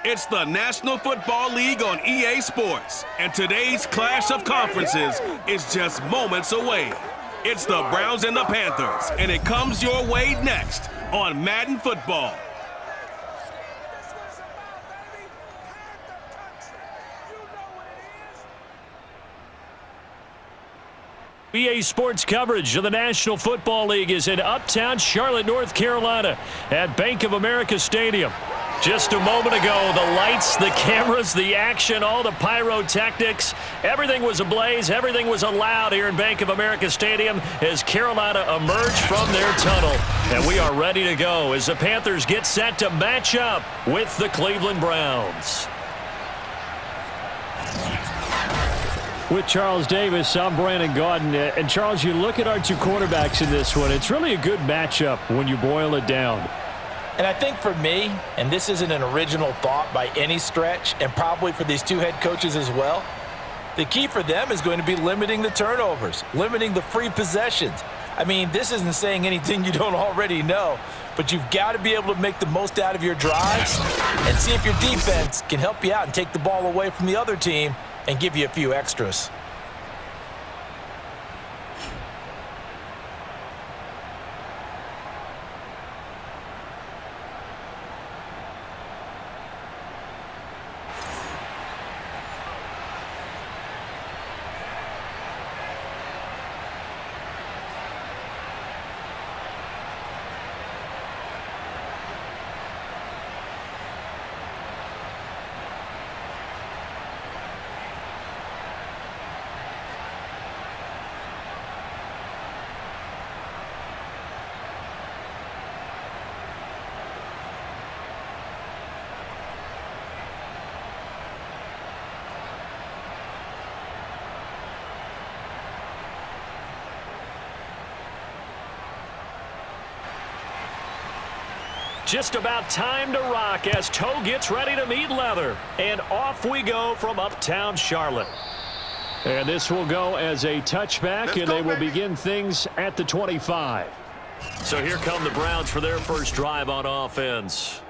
It's the National Football League on EA Sports, and today's clash of conferences is just moments away. It's the Browns and the Panthers, and it comes your way next on Madden Football. EA Sports coverage of the National Football League is in uptown Charlotte, North Carolina at Bank of America Stadium. Just a moment ago, the lights, the cameras, the action, all the pyrotechnics, everything was ablaze, everything was allowed here in Bank of America Stadium as Carolina emerged from their tunnel. And we are ready to go as the Panthers get set to match up with the Cleveland Browns. With Charles Davis, I'm Brandon Gaudin. And Charles, you look at our two quarterbacks in this one, it's really a good matchup when you boil it down. And I think for me, and this isn't an original thought by any stretch, and probably for these two head coaches as well, the key for them is going to be limiting the turnovers, limiting the free possessions. I mean, this isn't saying anything you don't already know, but you've got to be able to make the most out of your drives and see if your defense can help you out and take the ball away from the other team and give you a few extras. Just about time to rock as toe gets ready to meet leather. And off we go from uptown Charlotte. And this will go as a touchback, and they will begin things at the 25. So here come the Browns for their first drive on offense.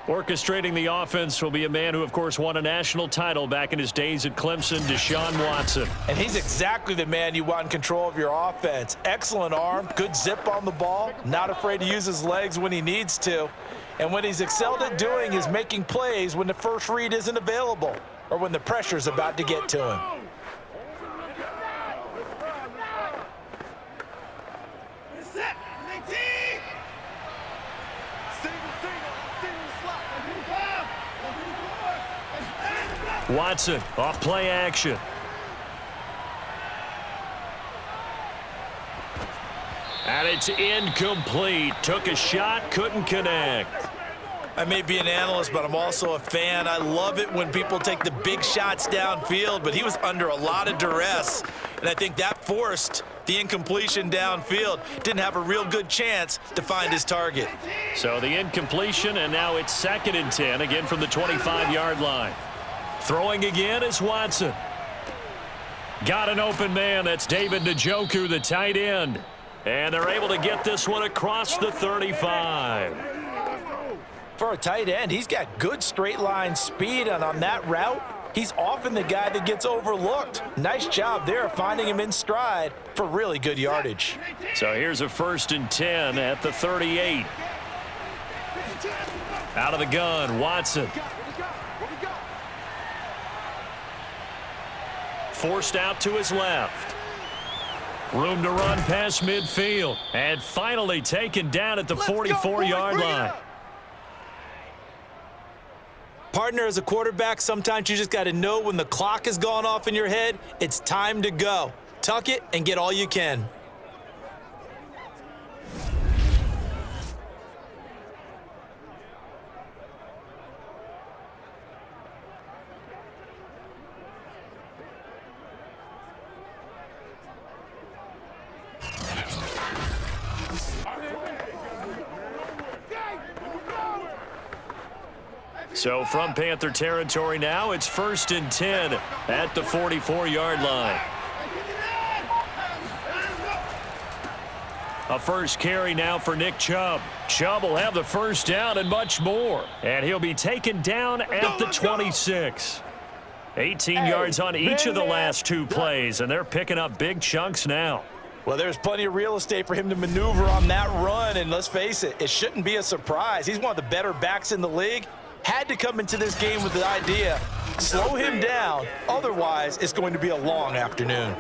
Orchestrating the offense will be a man who, of course, won a national title back in his days at Clemson, Deshaun Watson. And he's exactly the man you want in control of your offense. Excellent arm, good zip on the ball, not afraid to use his legs when he needs to. And what he's excelled at doing is making plays when the first read isn't available or when the pressure's about to get to him. Watson, off play action. And it's incomplete. Took a shot, couldn't connect. I may be an analyst, but I'm also a fan. I love it when people take the big shots downfield, but he was under a lot of duress, and I think that forced the incompletion downfield. Didn't have a real good chance to find his target. So the incompletion, and now it's 2nd and 10, again from the 25-yard line. Throwing again is Watson. Got an open man. That's David Njoku, the tight end. And they're able to get this one across the 35. For a tight end, he's got good straight line speed, and on that route, he's often the guy that gets overlooked. Nice job there finding him in stride for really good yardage. So here's a 1st and 10 at the 38. Out of the gun, Watson. Forced out to his left. Room to run past midfield. And finally taken down at the 44-yard line. Partner, as a quarterback, sometimes you just got to know when the clock has gone off in your head, it's time to go. Tuck it and get all you can. So from Panther territory now, it's 1st and 10 at the 44-yard line. A first carry now for Nick Chubb. Chubb will have the first down and much more. And he'll be taken down at the 26. 18 yards on each of the last 2 plays, and they're picking up big chunks now. Well, there's plenty of real estate for him to maneuver on that run, and let's face it, it shouldn't be a surprise. He's one of the better backs in the league. Had to come into this game with the idea, slow him down, otherwise it's going to be a long afternoon.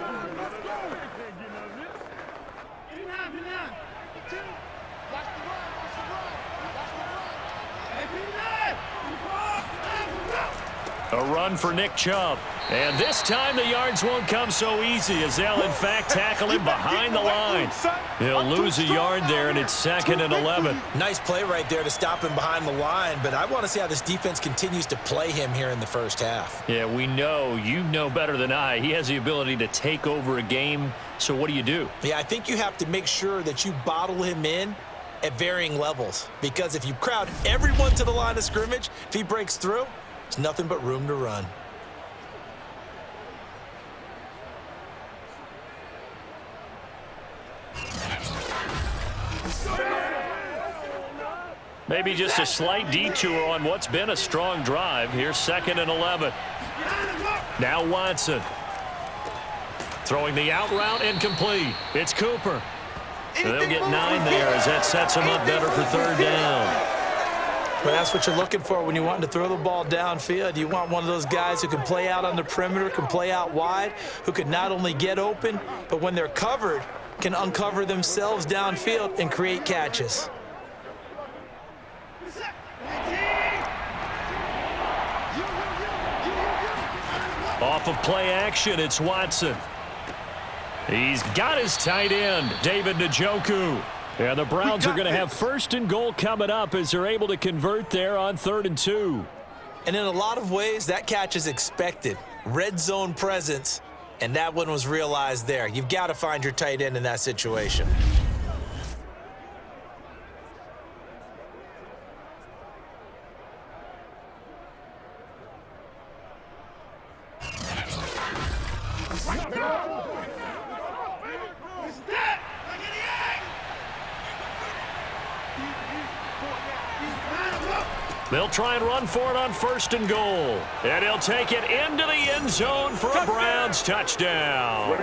A run for Nick Chubb. And this time the yards won't come so easy as they'll, in fact, tackle him behind the line. He'll lose a yard there, and it's 2nd and 11. Nice play right there to stop him behind the line, but I want to see how this defense continues to play him here in the first half. Yeah, we know. You know better than I. He has the ability to take over a game, so what do? Yeah, I think you have to make sure that you bottle him in at varying levels, because if you crowd everyone to the line of scrimmage, if he breaks through, there's nothing but room to run. Maybe just a slight detour on what's been a strong drive. Here's 2nd and 11. Now Watson. Throwing the out route incomplete. It's Cooper. They'll get 9 there as that sets him up better for 3rd down. Well, that's what you're looking for when you're wanting to throw the ball downfield. You want one of those guys who can play out on the perimeter, can play out wide, who can not only get open, but when they're covered, can uncover themselves downfield and create catches. Off of play action, it's Watson. He's got his tight end, David Njoku. And the Browns are going to have 1st and goal coming up as they're able to convert there on 3rd and 2. And in a lot of ways, that catch is expected. Red zone presence, and that one was realized there. You've got to find your tight end in that situation. They'll try and run for it on 1st and goal. And he'll take it into the end zone for a Browns touchdown.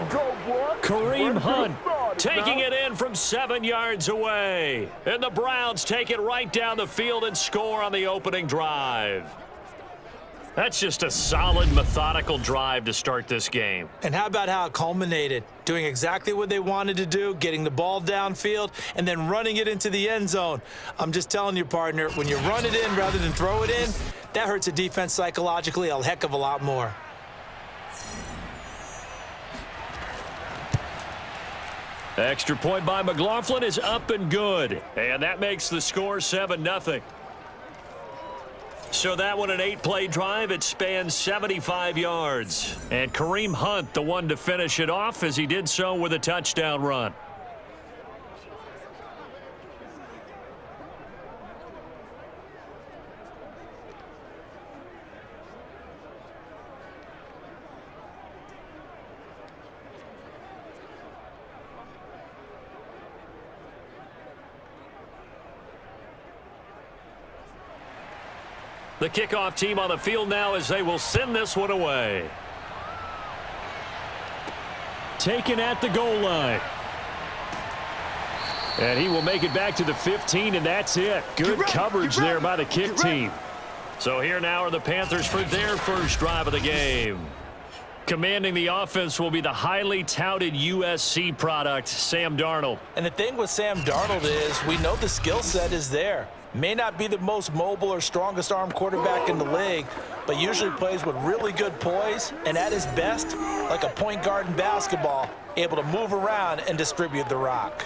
Kareem Hunt taking it in from 7 yards away. And the Browns take it right down the field and score on the opening drive. That's just a solid, methodical drive to start this game. And how about how it culminated? Doing exactly what they wanted to do, getting the ball downfield, and then running it into the end zone. I'm just telling you, partner, when you run it in rather than throw it in, that hurts a defense psychologically a heck of a lot more. Extra point by McLaughlin is up and good. And that makes the score 7-0. So that one, an 8-play drive. It spans 75 yards. And Kareem Hunt, the one to finish it off, as he did so with a touchdown run. The kickoff team on the field now as they will send this one away. Taken at the goal line. And he will make it back to the 15, and that's it. Good coverage there by the kick team. So here now are the Panthers for their first drive of the game. Commanding the offense will be the highly touted USC product, Sam Darnold. And the thing with Sam Darnold is we know the skill set is there. May not be the most mobile or strongest arm quarterback in the league, but usually plays with really good poise, and at his best, like a point guard in basketball, able to move around and distribute the rock.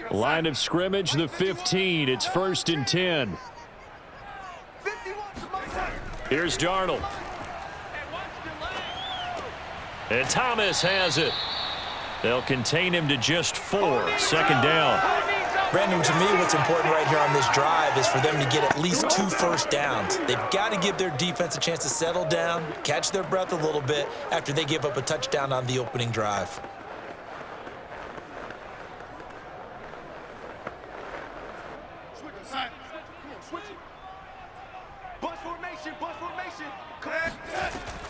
Line of scrimmage, the 15. It's 1st and 10. Here's Darnold. And Thomas has it. They'll contain him to just 4. 2nd down. Brandon, to me, what's important right here on this drive is for them to get at least 2 first downs. They've got to give their defense a chance to settle down, catch their breath a little bit after they give up a touchdown on the opening drive.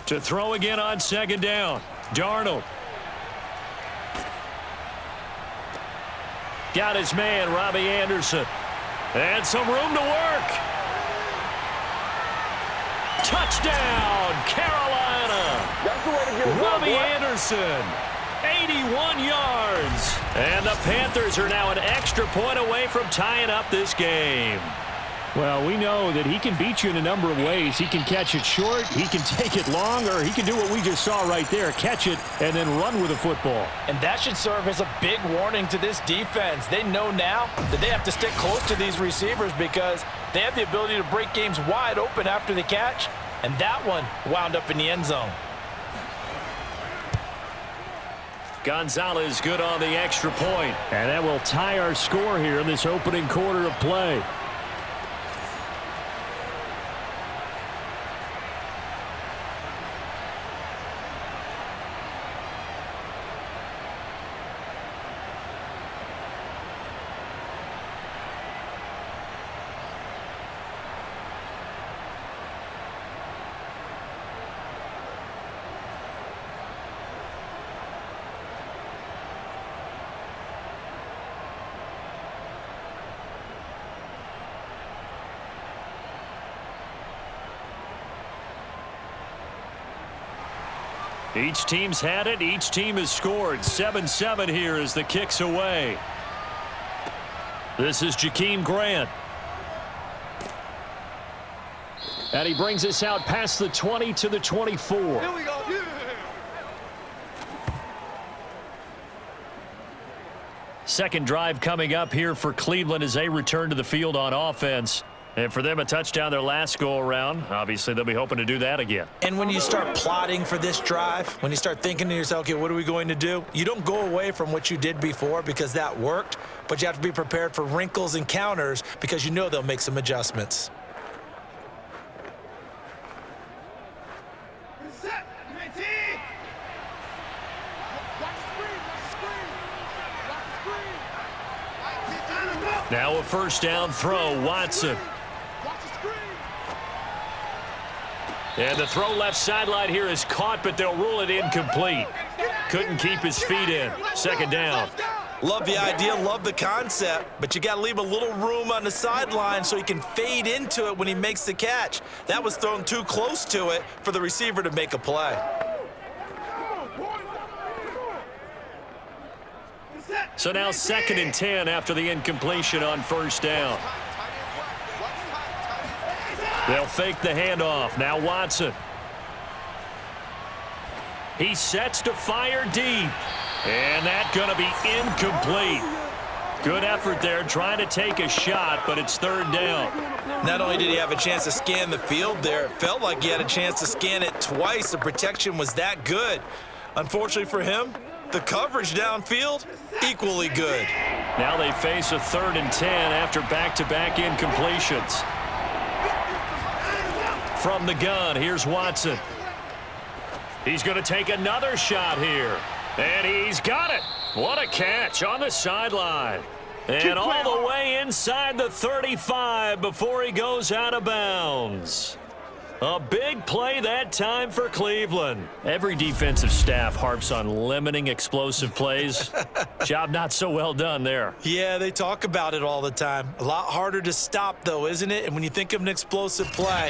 To throw again on second down. Darnold. Got his man, Robbie Anderson. And some room to work. Touchdown, Carolina. That's the way to get it Robbie done, boy. Anderson, 81 yards. And the Panthers are now an extra point away from tying up this game. Well, we know that he can beat you in a number of ways. He can catch it short, he can take it long, or he can do what we just saw right there, catch it and then run with the football. And that should serve as a big warning to this defense. They know now that they have to stick close to these receivers because they have the ability to break games wide open after the catch, and that one wound up in the end zone. Gonzalez good on the extra point. And that will tie our score here in this opening quarter of play. Each team's had it. Each team has scored. 7-7 here as the kick's away. This is Jakeem Grant. And he brings us out past the 20 to the 24. Here we go. Yeah. Second drive coming up here for Cleveland as they return to the field on offense. And for them, a touchdown their last go-around. Obviously, they'll be hoping to do that again. And when you start plotting for this drive, when you start thinking to yourself, okay, what are we going to do? You don't go away from what you did before because that worked, but you have to be prepared for wrinkles and counters because you know they'll make some adjustments. Now a first down throw, Watson. And the throw left sideline here is caught, but they'll rule it incomplete. Couldn't keep his feet in. Second down. Love the idea, love the concept, but you got to leave a little room on the sideline so he can fade into it when he makes the catch. That was thrown too close to it for the receiver to make a play. So now 2nd and 10 after the incompletion on first down. They'll fake the handoff. Now Watson. He sets to fire deep. And that's going to be incomplete. Good effort there trying to take a shot, but it's third down. Not only did he have a chance to scan the field there, it felt like he had a chance to scan it twice. The protection was that good. Unfortunately for him, the coverage downfield, equally good. Now they face a 3rd and 10 after back-to-back incompletions. From the gun, here's Watson. He's going to take another shot here. And he's got it. What a catch on the sideline. And all the way inside the 35 before he goes out of bounds. A big play that time for Cleveland. Every defensive staff harps on limiting explosive plays. Job not so well done there. Yeah, they talk about it all the time. A lot harder to stop, though, isn't it? And when you think of an explosive play,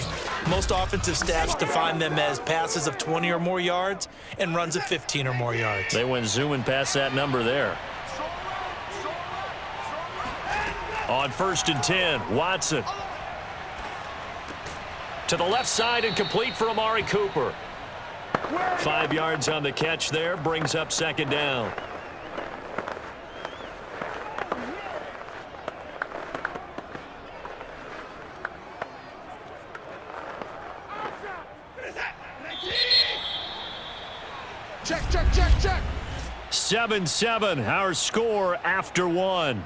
most offensive staffs define them as passes of 20 or more yards and runs of 15 or more yards. They went zooming past that number there. On 1st and 10, Watson. To the left side and complete for Amari Cooper. 5 yards on the catch there, brings up 2nd down. Check. 7-7, our score after one.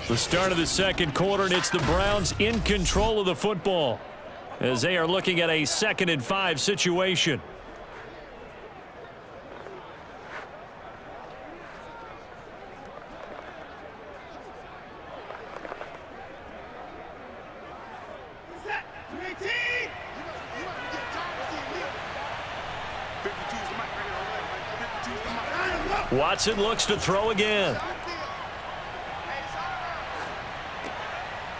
The start of the second quarter, and it's the Browns in control of the football as they are looking at a 2nd and 5 situation. Watson looks to throw again.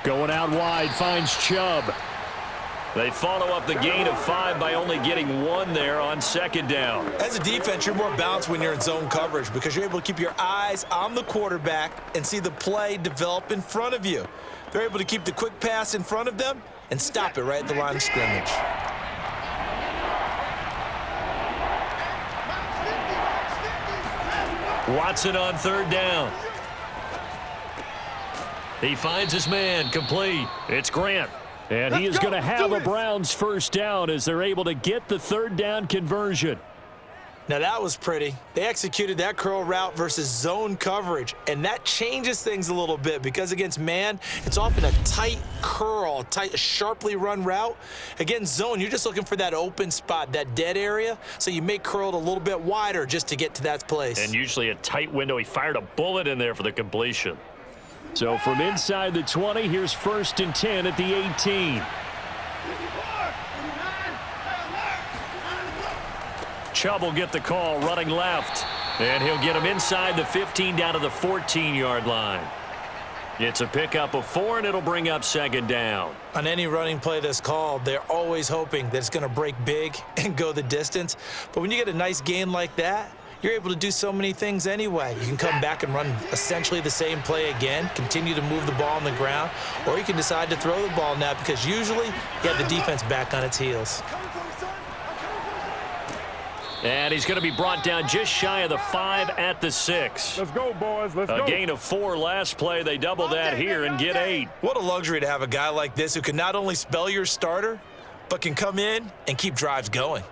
Going out wide, finds Chubb. They follow up the gain of 5 by only getting 1 there on 2nd down. As a defense, you're more balanced when you're in zone coverage because you're able to keep your eyes on the quarterback and see the play develop in front of you. They're able to keep the quick pass in front of them and stop it right at the line of scrimmage. Watson on 3rd down. He finds his man, complete. It's Grant. And he is going to have a Browns 1st down as they're able to get the 3rd down conversion. Now that was pretty. They executed that curl route versus zone coverage, and that changes things a little bit because against man, it's often a tight curl, tight, sharply run route. Against zone, you're just looking for that open spot, that dead area, so you may curl it a little bit wider just to get to that place. And usually a tight window. He fired a bullet in there for the completion. So from inside the 20, here's 1st and 10 at the 18. Chubb will get the call running left. And he'll get him inside the 15 down to the 14-yard line. It's a pickup of 4, and it'll bring up 2nd down. On any running play that's called, they're always hoping that it's going to break big and go the distance. But when you get a nice gain like that, you're able to do so many things anyway. You can come back and run essentially the same play again, continue to move the ball on the ground, or you can decide to throw the ball now because usually you have the defense back on its heels. And he's going to be brought down just shy of the 5 at the 6. Let's go, boys. Let's go. A gain of 4 last play. They double that here and get 8. What a luxury to have a guy like this who can not only spell your starter, but can come in and keep drives going.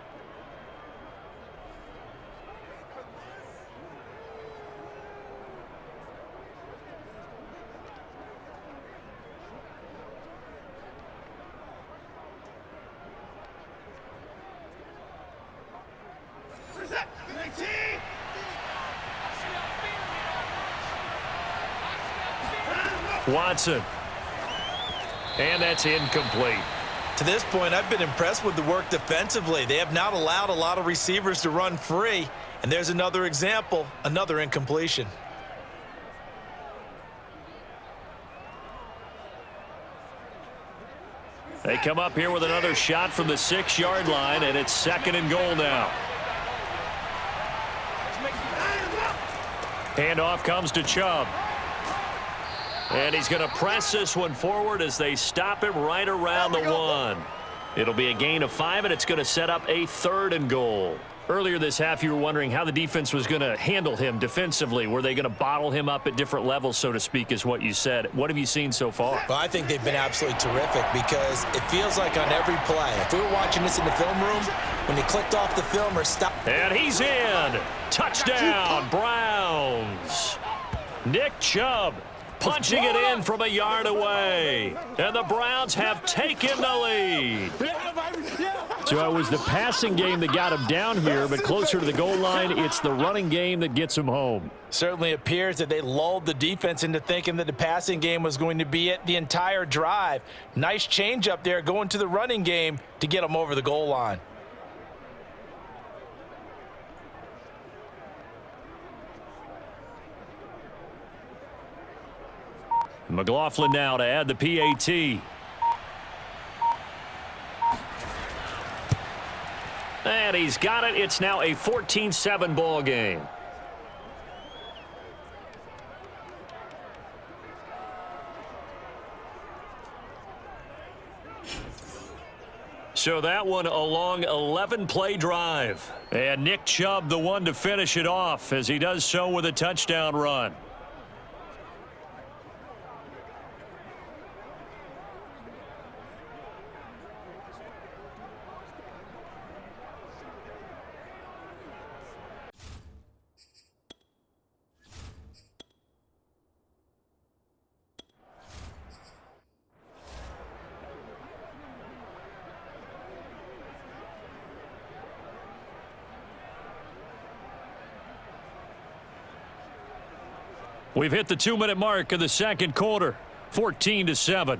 Watson. And that's incomplete. To this point, I've been impressed with the work defensively. They have not allowed a lot of receivers to run free. And there's another example, another incompletion. They come up here with another shot from the 6-yard line, and it's 2nd and goal now. Handoff comes to Chubb. And he's going to press this one forward as they stop him right around the 1. It'll be a gain of 5, and it's going to set up a 3rd and goal. Earlier this half, you were wondering how the defense was going to handle him defensively. Were they going to bottle him up at different levels, so to speak, is what you said. What have you seen so far? Well, I think they've been absolutely terrific because it feels like on every play. If we were watching this in the film room, when he clicked off the film or stopped. And he's in. Touchdown, Browns. Nick Chubb punching it in from a yard away. And the Browns have taken the lead. So it was the passing game that got him down here, but closer to the goal line, it's the running game that gets him home. Certainly appears that they lulled the defense into thinking that the passing game was going to be it the entire drive. Nice change up there going to the running game to get them over the goal line. McLaughlin now to add the PAT. And he's got it. It's now a 14-7 ball game. So that one a long 11-play drive. And Nick Chubb the one to finish it off as he does so with a touchdown run. We've hit the 2-minute mark of the second quarter, 14-7.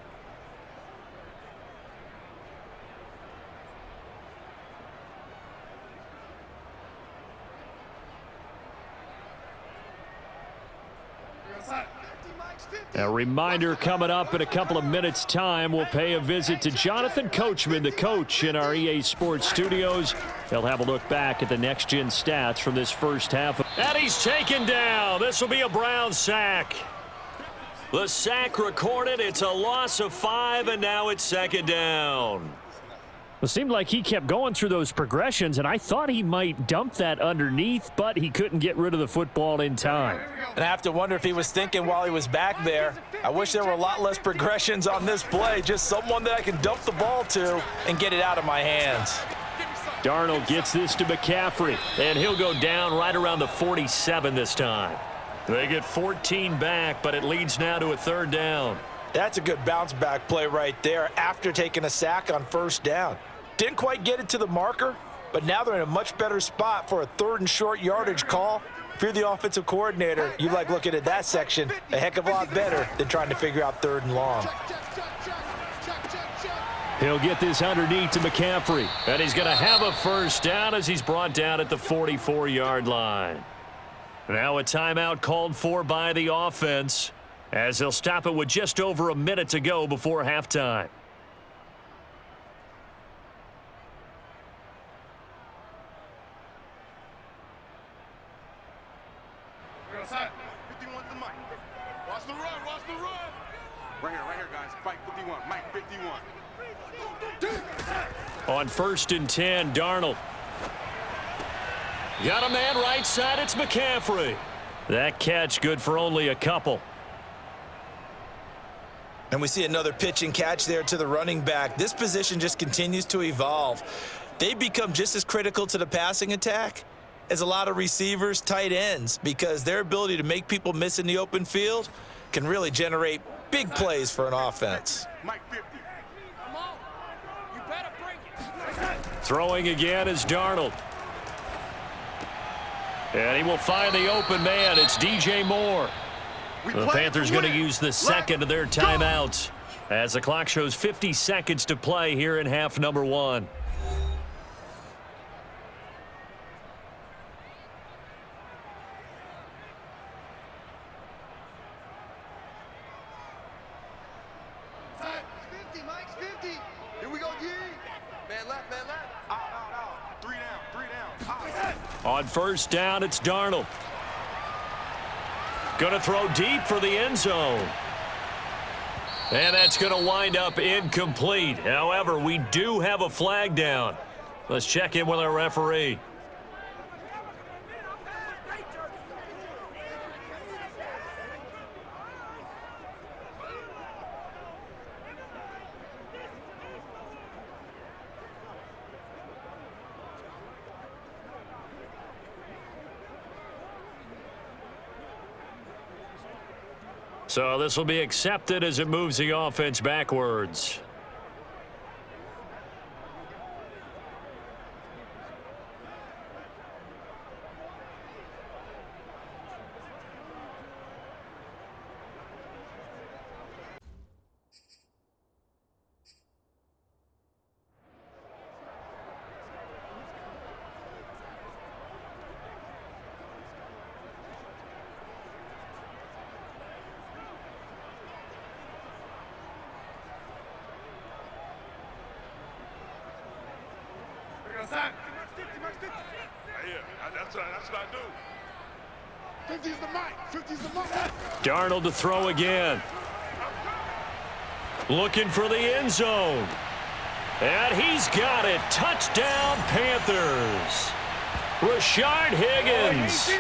A reminder coming up in a couple of minutes' time. We'll pay a visit to Jonathan Coachman, the coach in our EA Sports studios. They'll have a look back at the next-gen stats from this first half. And he's taken down. This will be a Brown sack. The sack recorded. It's a loss of 5, and now it's second down. It seemed like he kept going through those progressions, and I thought he might dump that underneath, but he couldn't get rid of the football in time. And I have to wonder if he was thinking while he was back there, I wish there were a lot less progressions on this play, just someone that I can dump the ball to and get it out of my hands. Darnold gets this to McCaffrey, and he'll go down right around the 47 this time. They get 14 back, but it leads now to a third down. That's a good bounce-back play right there after taking a sack on first down. Didn't quite get it to the marker, but now they're in a much better spot for a third and short yardage call. If you're the offensive coordinator, you like looking at that section a heck of a lot better than trying to figure out third and long. He'll get this underneath to McCaffrey, and he's going to have a first down as he's brought down at the 44-yard line. Now a timeout called for by the offense, as they'll stop it with just over a minute to go before halftime. Watch the run, watch the run. Right here, guys. Fight 51, Mike 51. On 1st and 10, Darnold. Got a man right side, it's McCaffrey. That catch good for only a couple. And we see another pitch and catch there to the running back. This position just continues to evolve. They become just as critical to the passing attack as a lot of receivers, tight ends, because their ability to make people miss in the open field can really generate big plays for an offense. Mike 50. Come on. You better bring it. Throwing again is Darnold. And he will find the open man. It's DJ Moore. The Panthers going to use the second of their timeouts as the clock shows 50 seconds to play here in half number 1. Mike's 50. Here we go, G. Man left, man left. Out. 3 down. On 1st down, it's Darnold. Going to throw deep for the end zone. And that's going to wind up incomplete. However, we do have a flag down. Let's check in with our referee. So this will be accepted as it moves the offense backwards. That's what I do. 50's the mic. 50's the mic. Darnold to throw again. Looking for the end zone. And he's got it. Touchdown, Panthers. Rashard Higgins,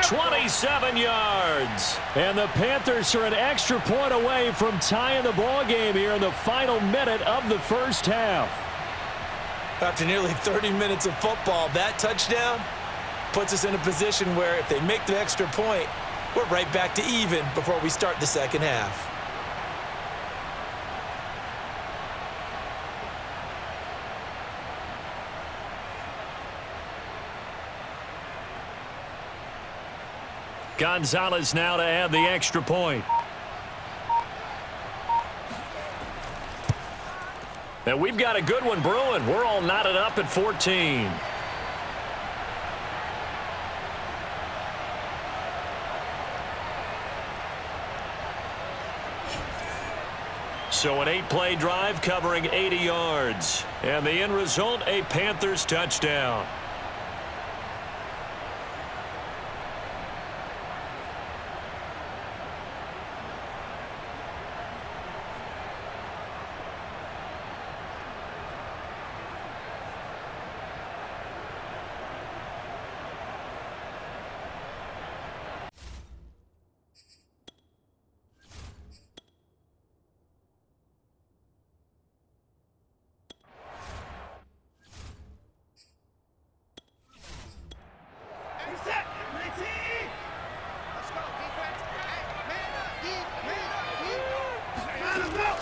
27 yards. And the Panthers are an extra point away from tying the ball game here in the final minute of the first half. After nearly 30 minutes of football, that touchdown puts us in a position where if they make the extra point, we're right back to even before we start the second half. Gonzalez now to add the extra point. And we've got a good one brewing. We're all knotted up at 14. So an 8-play drive covering 80 yards. And the end result, a Panthers touchdown.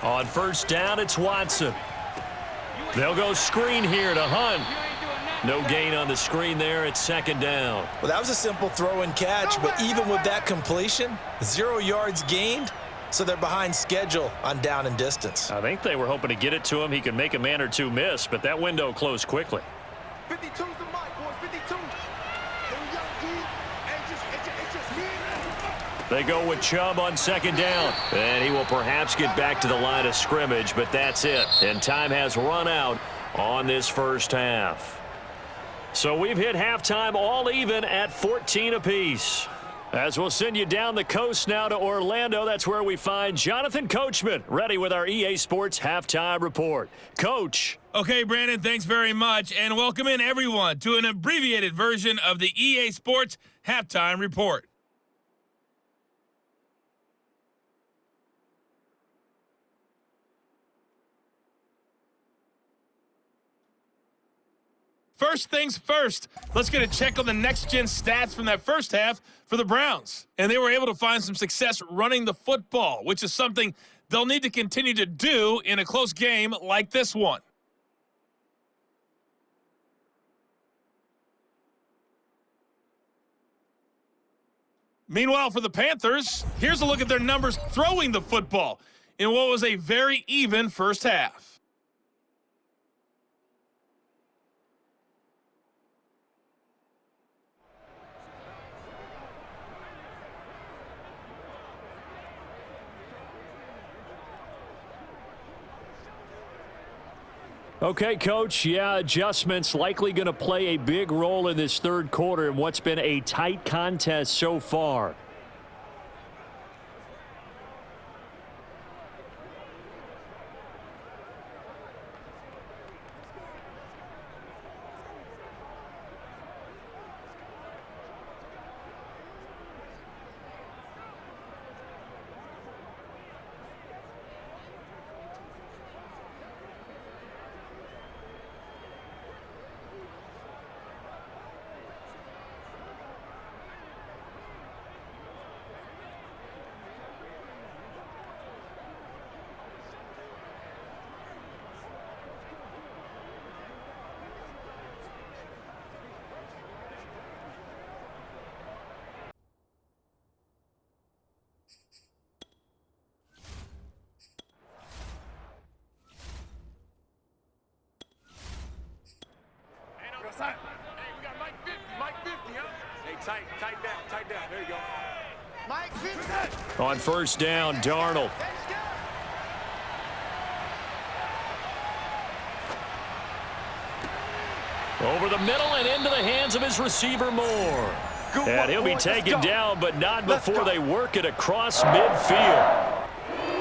On first down, it's Watson. They'll go screen here to Hunt. No gain on the screen there. It's second down. Well, that was a simple throw and catch, but even with that completion, 0 yards gained, so they're behind schedule on down and distance. I think they were hoping to get it to him. He could make a man or two miss, but that window closed quickly. 52's the mic, boys. 52. Here we go, G. It's just me. They go with Chubb on second down. And he will perhaps get back to the line of scrimmage, but that's it. And time has run out on this first half. So we've hit halftime all even at 14 apiece. As we'll send you down the coast now to Orlando, that's where we find Jonathan Coachman, ready with our EA Sports Halftime Report. Coach. Okay, Brandon, thanks very much, and welcome in everyone to an abbreviated version of the EA Sports Halftime Report. First things first, let's get a check on the next-gen stats from that first half for the Browns. And they were able to find some success running the football, which is something they'll need to continue to do in a close game like this one. Meanwhile, for the Panthers, here's a look at their numbers throwing the football in what was a very even first half. Okay, Coach, yeah, adjustments likely going to play a big role in this third quarter in what's been a tight contest so far. Hey, we got Mike 50. Mike 50, huh? Hey, tight down. There you go. Mike 50. On first down, Darnold. Over the middle and into the hands of his receiver, Moore. And he'll be taken down, but not before they work it across midfield.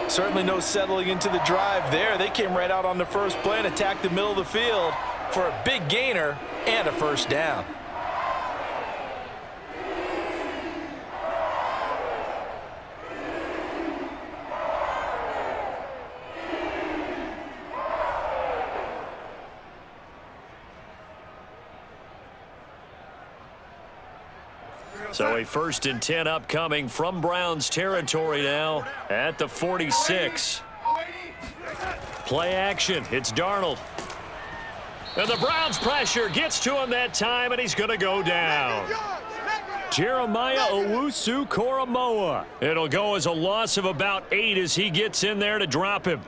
Certainly no settling into the drive there. They came right out on the first play and attacked the middle of the field for a big gainer and a first down. So a 1st and 10 upcoming from Browns territory now at the 46. Play action. It's Darnold. And the Browns pressure gets to him that time, and he's going to go down. Jeremiah Owusu-Koramoah. It'll go as a loss of about 8 as he gets in there to drop him.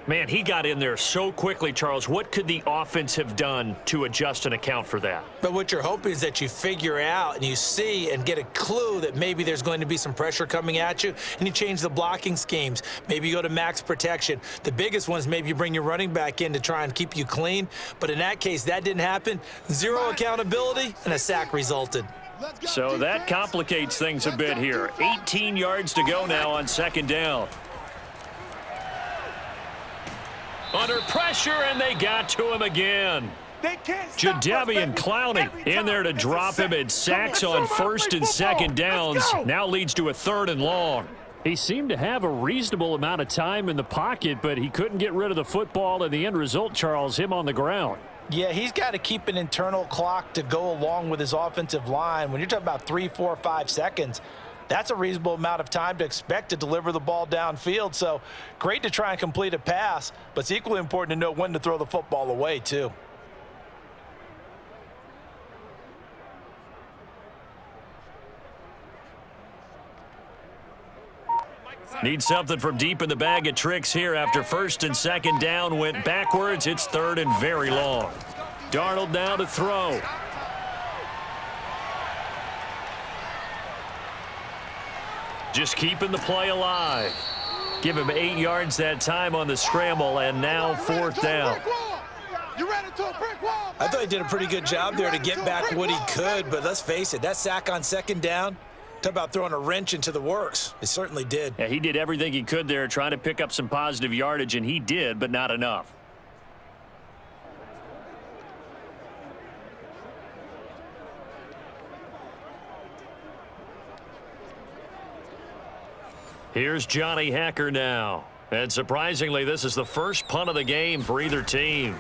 Man, he got in there so quickly, Charles. What could the offense have done to adjust and account for that? But what you're hoping is that you figure out and you see and get a clue that maybe there's going to be some pressure coming at you, and you change the blocking schemes. Maybe you go to max protection. The biggest one is maybe you bring your running back in to try and keep you clean. But in that case, that didn't happen. 0 accountability, and a sack resulted. So that complicates things a bit here. 18 yards to go now on 2nd down. Under pressure, and they got to him again. Jadeveon Clowney in there to drop him. It sacks on 1st and 2nd downs. Now leads to a 3rd and long. He seemed to have a reasonable amount of time in the pocket, but he couldn't get rid of the football, and the end result, Charles, him on the ground. Yeah, he's got to keep an internal clock to go along with his offensive line. When you're talking about 3, 4, 5 seconds, that's a reasonable amount of time to expect to deliver the ball downfield. So great to try and complete a pass, but it's equally important to know when to throw the football away, too. Need something from deep in the bag of tricks here after 1st and 2nd down went backwards. It's 3rd and very long. Darnold now to throw. Just keeping the play alive. Give him 8 yards that time on the scramble, and now 4th down. I thought he did a pretty good job there to get back what he could, but let's face it, that sack on 2nd down, talk about throwing a wrench into the works. It certainly did. Yeah, he did everything he could there trying to pick up some positive yardage, and he did, but not enough. Here's Johnny Hacker now. And surprisingly, this is the first punt of the game for either team.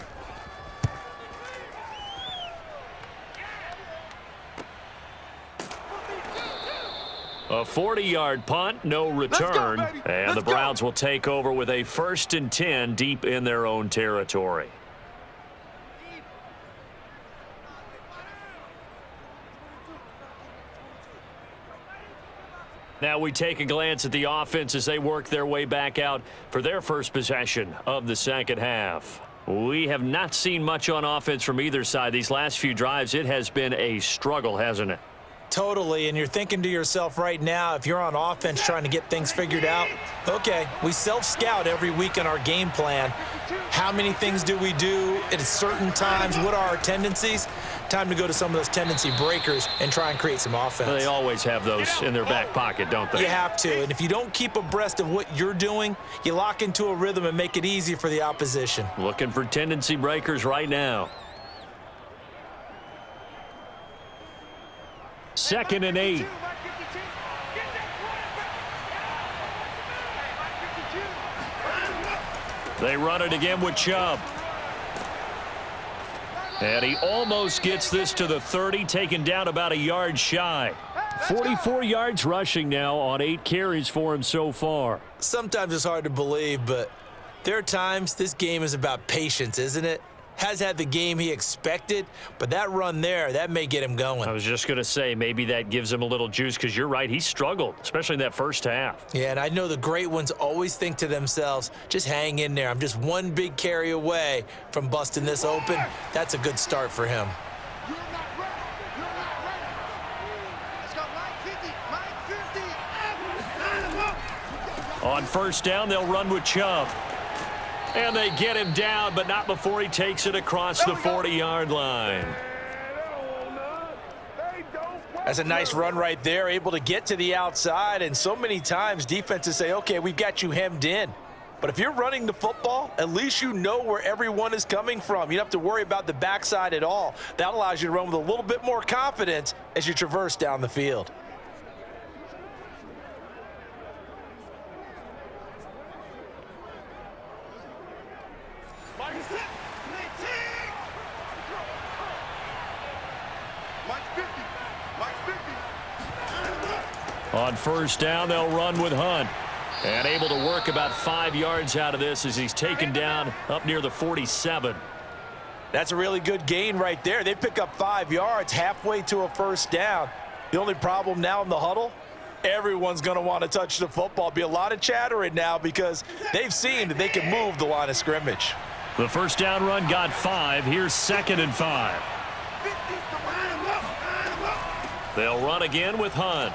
A 40-yard punt, no return. And the Browns will take over with a 1st and 10 deep in their own territory. Now we take a glance at the offense as they work their way back out for their first possession of the 2nd half. We have not seen much on offense from either side. These last few drives, it has been a struggle, hasn't it? Totally, and you're thinking to yourself right now, if you're on offense trying to get things figured out, okay, we self-scout every week in our game plan. How many things do we do at certain times? What are our tendencies? Time to go to some of those tendency breakers and try and create some offense. They always have those in their back pocket, don't they? You have to, and if you don't keep abreast of what you're doing, you lock into a rhythm and make it easy for the opposition. Looking for tendency breakers right now. 2nd and 8. They run it again with Chubb. And he almost gets this to the 30, taken down about a yard shy. 44 yards rushing now on 8 carries for him so far. Sometimes it's hard to believe, but there are times this game is about patience, isn't it? Has had the game he expected, but that run there, that may get him going. I was just going to say, maybe that gives him a little juice, because you're right, he struggled, especially in that first half. Yeah, and I know the great ones always think to themselves, just hang in there. I'm just one big carry away from busting this open. That's a good start for him. On 1st down, they'll run with Chubb. And they get him down, but not before he takes it across the 40-yard line. That's a nice run right there, able to get to the outside. And so many times defenses say, okay, we've got you hemmed in. But if you're running the football, at least you know where everyone is coming from. You don't have to worry about the backside at all. That allows you to run with a little bit more confidence as you traverse down the field. On 1st down, they'll run with Hunt. And able to work about 5 yards out of this as he's taken down up near the 47. That's a really good gain right there. They pick up 5 yards halfway to a 1st down. The only problem now in the huddle, everyone's going to want to touch the football. Be a lot of chattering now because they've seen that they can move the line of scrimmage. The first down run got 5. Here's 2nd and 5. They'll run again with Hunt.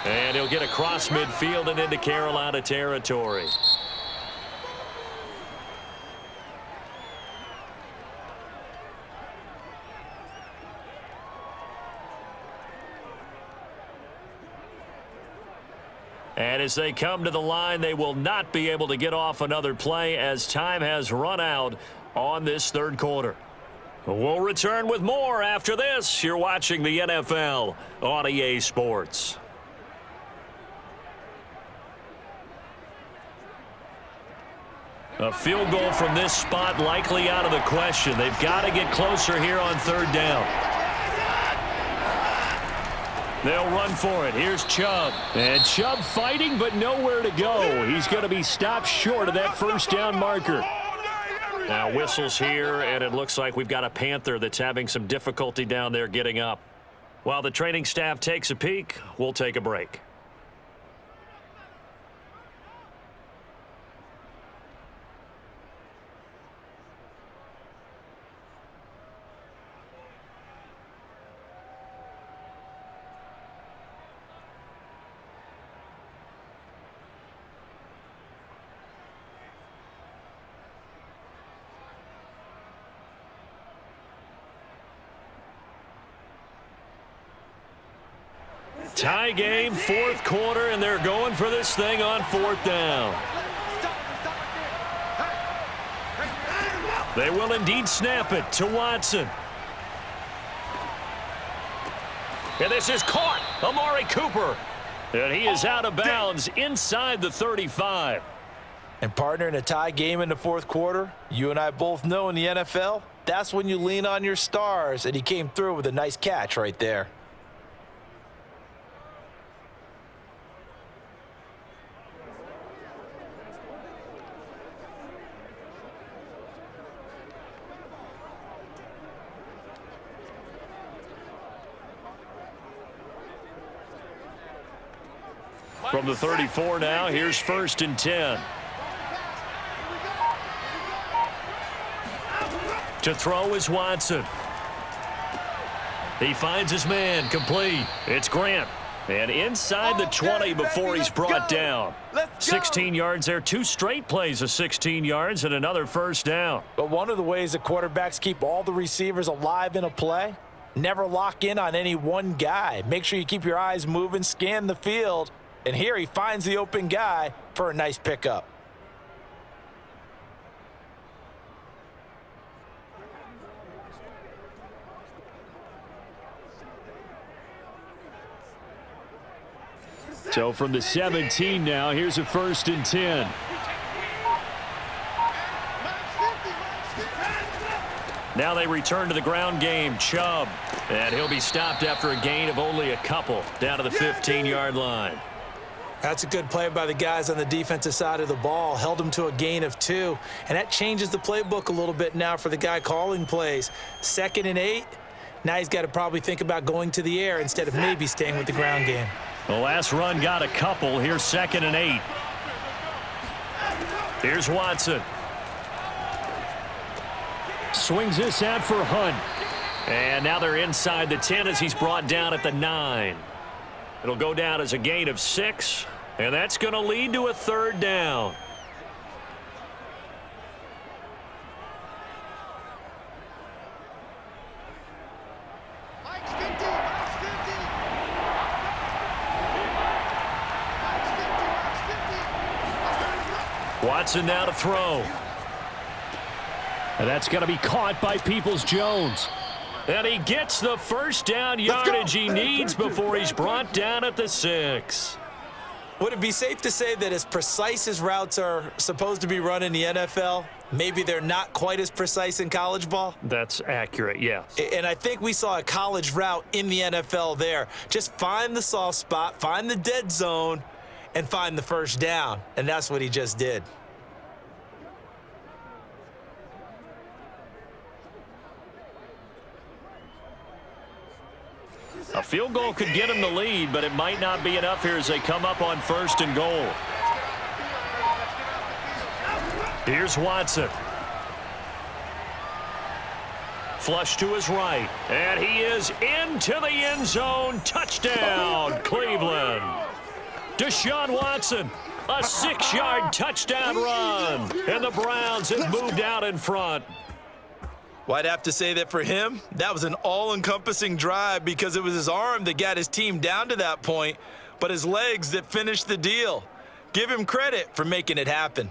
And he'll get across midfield and into Carolina territory. And as they come to the line, they will not be able to get off another play as time has run out on this third quarter. We'll return with more after this. You're watching the NFL on EA Sports. A field goal from this spot likely out of the question. They've got to get closer here on third down. They'll run for it. Here's Chubb. And Chubb fighting, but nowhere to go. He's going to be stopped short of that first down marker. Now whistles here, and it looks like we've got a Panther that's having some difficulty down there getting up. While the training staff takes a peek, we'll take a break. Tie game, fourth quarter, and they're going for this thing on fourth down. They will indeed snap it to Watson. And this is caught. Amari Cooper. And he is out of bounds inside the 35. And partner, in a tie game in the fourth quarter, you and I both know in the NFL, that's when you lean on your stars, and he came through with a nice catch right there. From the 34 now, here's 1st and 10. To throw is Watson. He finds his man, complete. It's Grant. And inside the 20 before he's brought down. 16 yards there, 2 straight plays of 16 yards and another first down. But one of the ways that quarterbacks keep all the receivers alive in a play, never lock in on any one guy. Make sure you keep your eyes moving, scan the field. And here he finds the open guy for a nice pickup. So from the 17 now, here's a 1st and 10. Now they return to the ground game. Chubb. And he'll be stopped after a gain of only a couple down to the 15-yard line. That's a good play by the guys on the defensive side of the ball. Held them to a gain of 2. And that changes the playbook a little bit now for the guy calling plays. 2nd and 8. Now he's got to probably think about going to the air instead of maybe staying with the ground game. The last run got a couple. Here's 2nd and 8. Here's Watson. Swings this out for Hunt. And now they're inside the 10 as he's brought down at the 9. It'll go down as a gain of 6, and that's going to lead to a third down. Watson now to throw. And that's going to be caught by Peoples-Jones. And he gets the first down yardage he needs before he's brought down at the 6. Would it be safe to say that as precise as routes are supposed to be run in the NFL, maybe they're not quite as precise in college ball? That's accurate, yes. And I think we saw a college route in the NFL there. Just find the soft spot, find the dead zone, and find the first down. And that's what he just did. A field goal could get them the lead, but it might not be enough here as they come up on 1st and goal. Here's Watson. Flush to his right. And he is into the end zone. Touchdown, Cleveland. Deshaun Watson, a 6-yard touchdown run. And the Browns have moved out in front. Well, I'd have to say that for him, that was an all-encompassing drive because it was his arm that got his team down to that point, but his legs that finished the deal. Give him credit for making it happen.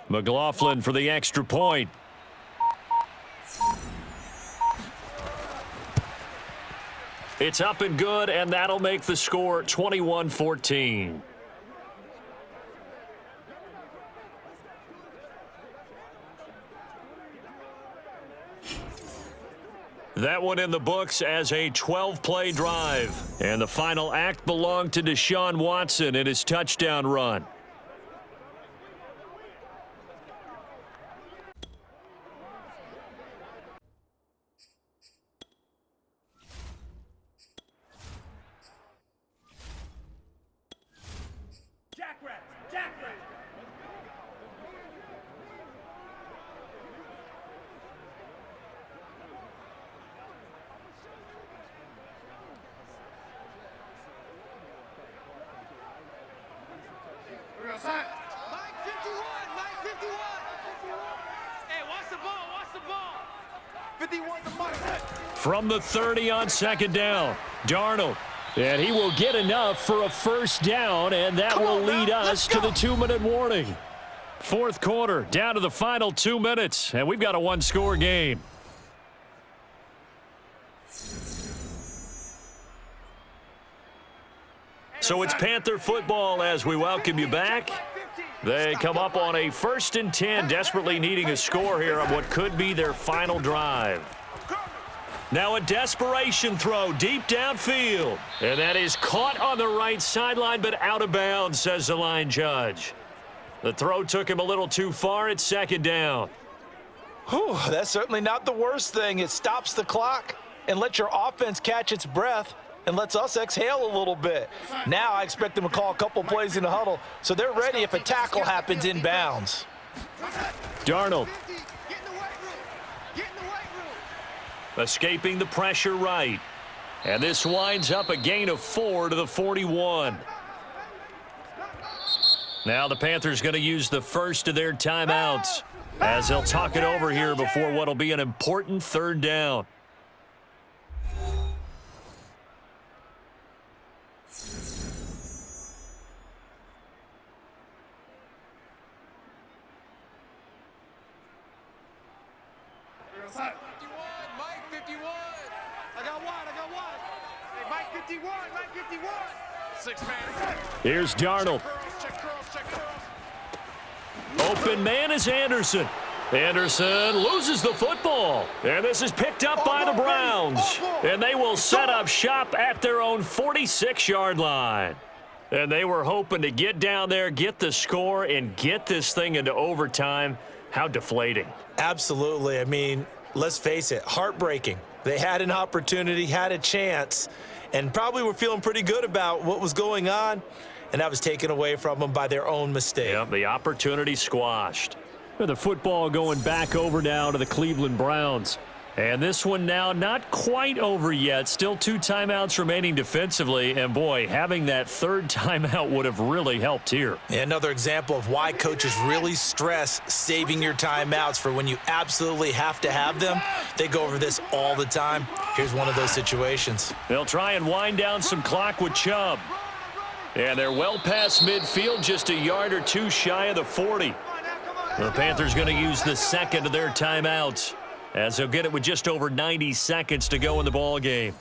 McLaughlin for the extra point. It's up and good, and that'll make the score 21-14. That one in the books as a 12-play drive. And the final act belonged to Deshaun Watson in his touchdown run. From the 30 on 2nd down, Darnold. And he will get enough for a 1st down, and that will lead us to the 2-minute warning. 4th quarter, down to the final 2 minutes, and we've got a 1-score game. So it's Panther football as we welcome you back. They come up on a 1st and 10, desperately needing a score here on what could be their final drive. Now a desperation throw deep downfield. And that is caught on the right sideline, but out of bounds, says the line judge. The throw took him a little too far at 2nd down. Whew, that's certainly not the worst thing. It stops the clock and lets your offense catch its breath and lets us exhale a little bit. Now I expect them to call a couple plays in the huddle so they're ready if a tackle happens in bounds. Darnold. Escaping the pressure right. And this winds up a gain of 4 to the 41. Now the Panthers going to use the first of their timeouts as they'll talk it over here before what will be an important 3rd down. Here's Darnold. Open man is Anderson. Anderson loses the football. And this is picked up by the Browns. And they will set up shop at their own 46-yard line. And they were hoping to get down there, get the score, and get this thing into overtime. How deflating. Absolutely. I mean, let's face it, heartbreaking. They had an opportunity, had a chance, and probably were feeling pretty good about what was going on, and that was taken away from them by their own mistake. Yep, the opportunity squashed. The football going back over now to the Cleveland Browns. And this one now not quite over yet. Still 2 timeouts remaining defensively. And, boy, having that 3rd timeout would have really helped here. Another example of why coaches really stress saving your timeouts for when you absolutely have to have them. They go over this all the time. Here's one of those situations. They'll try and wind down some clock with Chubb. And they're well past midfield, just a yard or 2 shy of the 40. The Panthers going to use the 2nd of their timeouts, as they'll get it with just over 90 seconds to go in the ball game.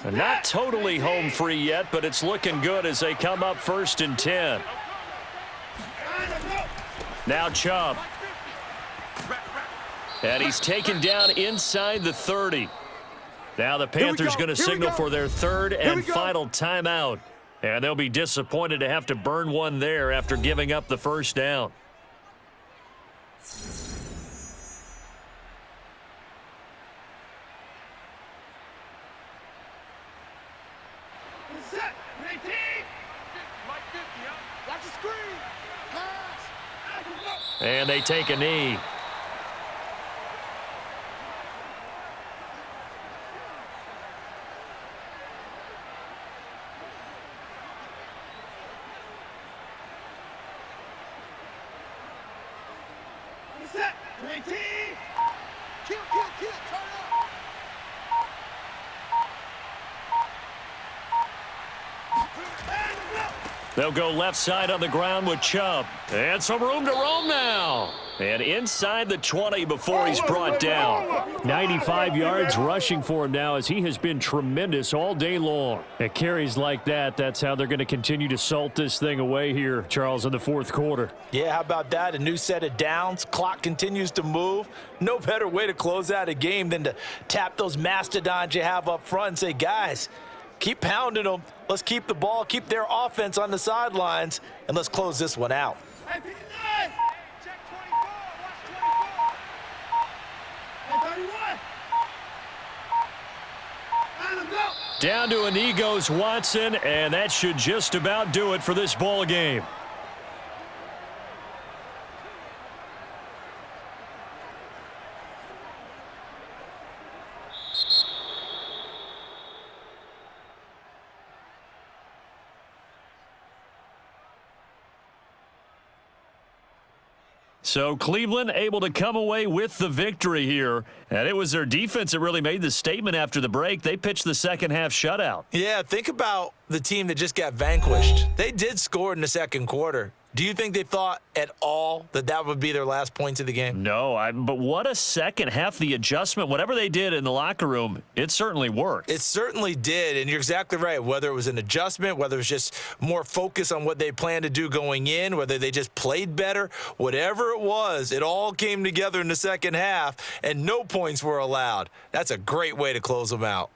Not totally home free yet, but it's looking good as they come up 1st and 10. Now Chubb. And he's taken down inside the 30. Now the Panthers going to signal for their third and final timeout. And they'll be disappointed to have to burn one there after giving up the first down. Set. 18. Mike 50, huh? Watch the screen. Pass. And they take a knee. Set. 18. Kill, turn up. They'll go left side on the ground with Chubb. And some room to roam now. And inside the 20 before he's brought down. 95 yards rushing for him now as he has been tremendous all day long. At carries like that, that's how they're going to continue to salt this thing away here, Charles, in the fourth quarter. Yeah, how about that? A new set of downs. Clock continues to move. No better way to close out a game than to tap those mastodons you have up front and say, guys, keep pounding them. Let's keep the ball, keep their offense on the sidelines, and let's close this one out. Check 24. Watch 24. And 31. Down to a knee goes Watson, and that should just about do it for this ball game. So Cleveland able to come away with the victory here. And it was their defense that really made the statement after the break. They pitched the second half shutout. Yeah, think about the team that just got vanquished. They did score in the second quarter. Do you think they thought at all that that would be their last points of the game? No, but what a second half. The adjustment, whatever they did in the locker room, it certainly worked. It certainly did, and you're exactly right. Whether it was an adjustment, whether it was just more focus on what they planned to do going in, whether they just played better, whatever it was, it all came together in the second half, and no points were allowed. That's a great way to close them out.